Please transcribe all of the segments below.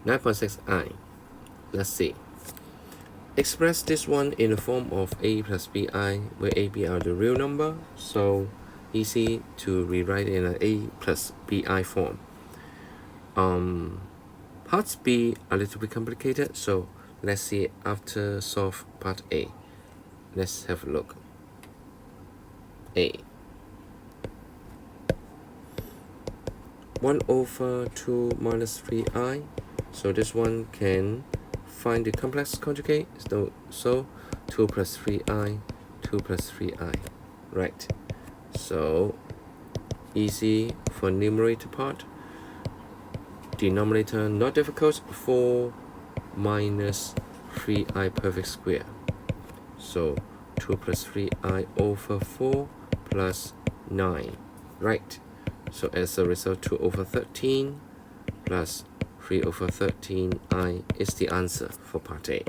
9.6i. Let's see. Express this one in the form of a plus bi, where a, b are the real number, so easy to rewrite in an a plus bi form. Parts B are a little bit complicated, so let's see after solve part A. Let's have a look. A. 1/2 minus 3i. So this one can find the complex conjugate. So 2 plus 3i, 2 plus 3i. Right. So easy for numerator part. Denominator not difficult. 4 minus 3i perfect square. So 2 plus 3i over 4 plus 9. Right. So as a result, 2 over 13 plus 3 over 13i is the answer for part A.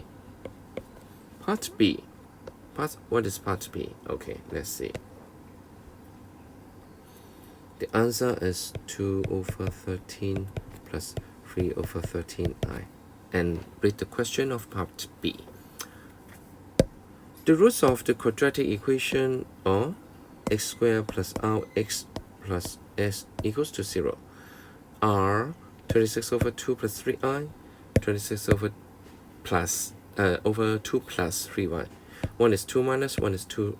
Part B. What is part B? Okay, let's see. The answer is 2 over 13 plus 3 over 13i. And read the question of part B. The roots of the quadratic equation are x squared plus rx plus s equals to 0 are 26 over 2 plus 3i, 26 over 2 plus 3y. One is 2 minus, one is 2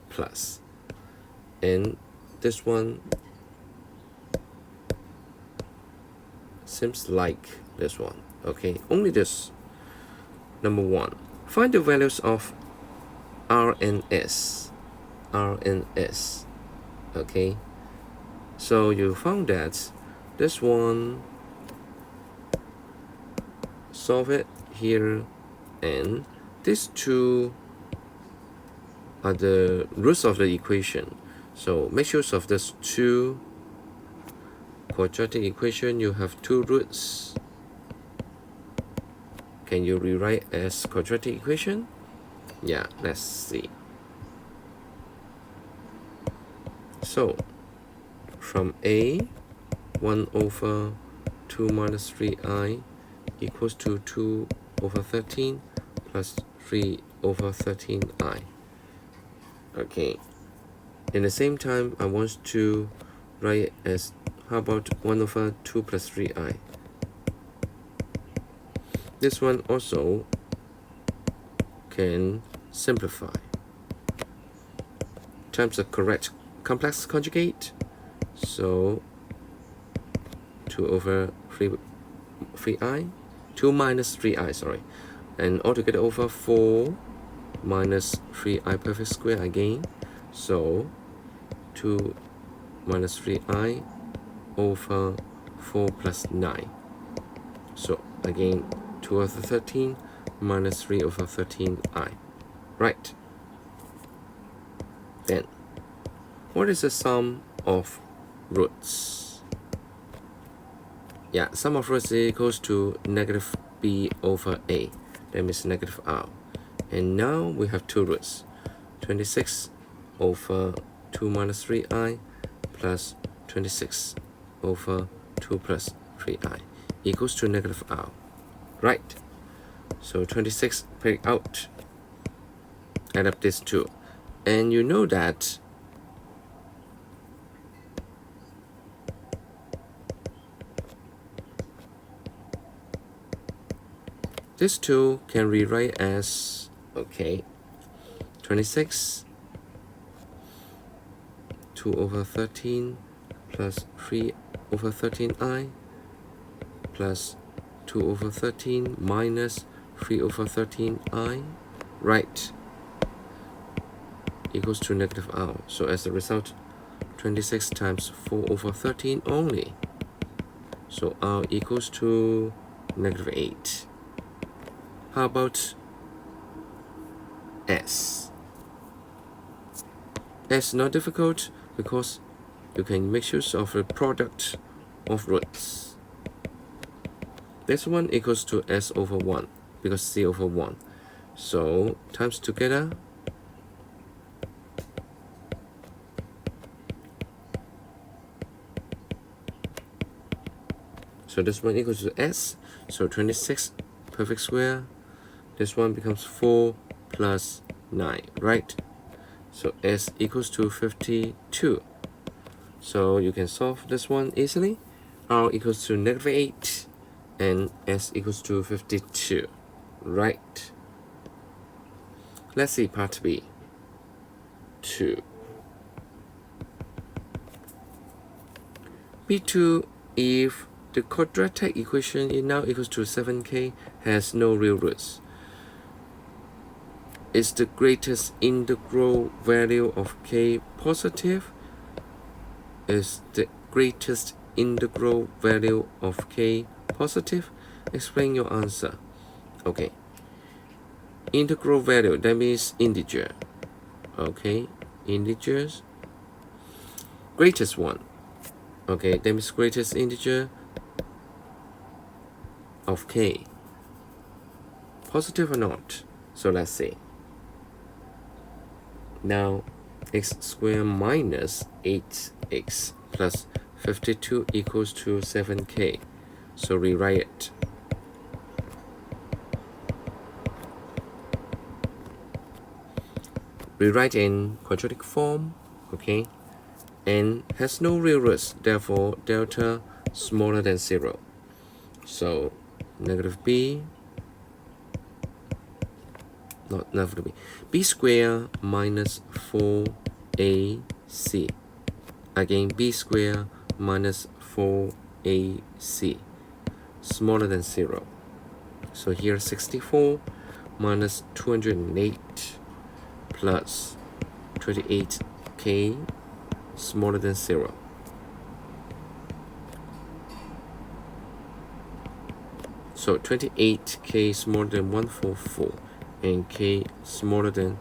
plus. And this one seems like this one. Okay, only this. Number 1. Find the values of r and s. R and s. Okay, so you found that this one, solve it here, and these two are the roots of the equation. So make use of this two quadratic equation. You have two roots. Can you rewrite as quadratic equation? Yeah, let's see. So from A, 1 over 2 minus 3i equals to 2 over 13 plus 3 over 13i. Okay, in the same time, I want to write it as, how about 1 over 2 plus 3i? This one also can simplify times the correct complex conjugate. So 2 over 3i, 2 minus 3i, sorry, and altogether over 4 minus 3i perfect square again. So 2 minus 3i over 4 plus 9. So again, 2 over 13 minus 3 over 13i. Right. Then, what is the sum of roots? Yeah, sum of roots equals to negative b over a. That means negative r. And now we have two roots. 26 over 2 minus 3i plus 26 over 2 plus 3i equals to negative r. Right. So 26 take out. Add up these two. And you know that these two can rewrite as, okay, 26 2 over 13 plus 3 over 13i plus 2 over 13 minus 3 over 13i, right, equals to negative r. So as a result, 26 times 4 over 13 only. So r equals to negative 8. How about s? S not difficult because you can make use of the product of roots. This one equals to s over 1 because c over 1. So times together, So this one equals to s. So 26 perfect square. This one becomes 4 plus 9, right? So s equals to 52. So you can solve this one easily. R equals to -8 and s equals to 52, right? Let's see part B. 2. B2, if the quadratic equation is now equals to 7k has no real roots, is the greatest integral value of k positive? Is the greatest integral value of k positive? Explain your answer. Okay. Integral value, that means integer. Okay, integers. Greatest one. Okay, that means greatest integer of k. Positive or not? So let's see. Now, x squared minus 8x plus 52 equals to 7k. So rewrite it. Rewrite in quadratic form, okay? And has no real roots, therefore delta smaller than 0. So negative b, not negative b, b squared minus 4ac. Again, b squared minus 4ac, smaller than 0. So here 64 minus 208 plus 28k, smaller than 0. So 28k smaller than 144 and k smaller than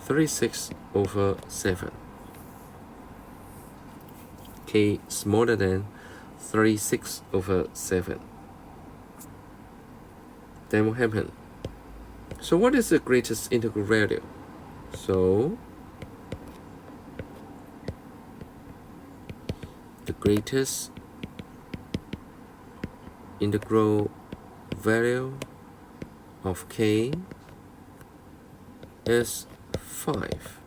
36/7. K smaller than 36/7. Then what happened? So what is the greatest integral value? So the greatest integral value of k is 5.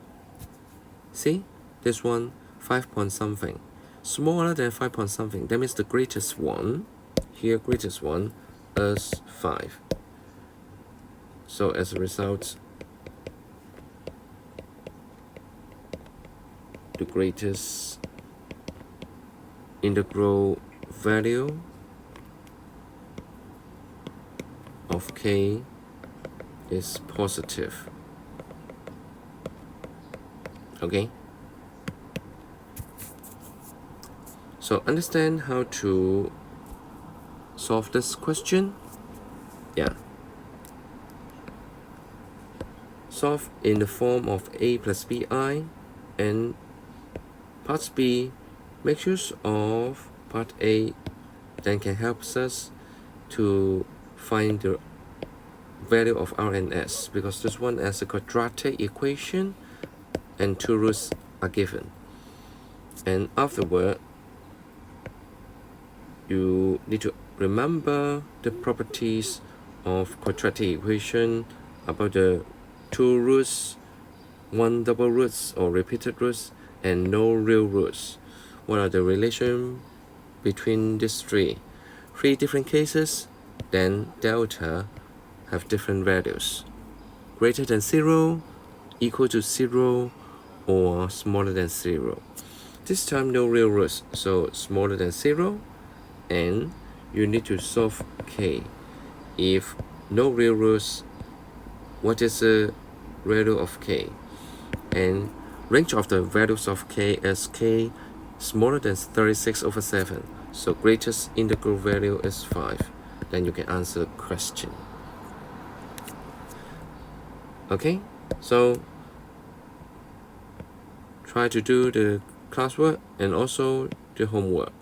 See, this one 5 point something, smaller than 5 point something. That means the greatest one here, greatest one is 5. So as a result, the greatest integral value of k is positive. Okay? So understand how to solve this question? Yeah. Solve in the form of a plus bi, and part B, make use of part A, then can help us to find the value of R and S, because this one has a quadratic equation and 2 roots are given. And afterward, you need to remember the properties of quadratic equation about the 2 roots, 1 double roots or repeated roots, and no real roots. What are the relation between these three different cases? Then delta have different values: greater than 0, equal to 0, or smaller than 0. This time no real roots, so smaller than 0, and you need to solve k. If no real roots, what is the value of k? And range of the values of k is k smaller than 36/7. So greatest integral value is 5. Then you can answer the question. Okay, so try to do the classwork and also the homework.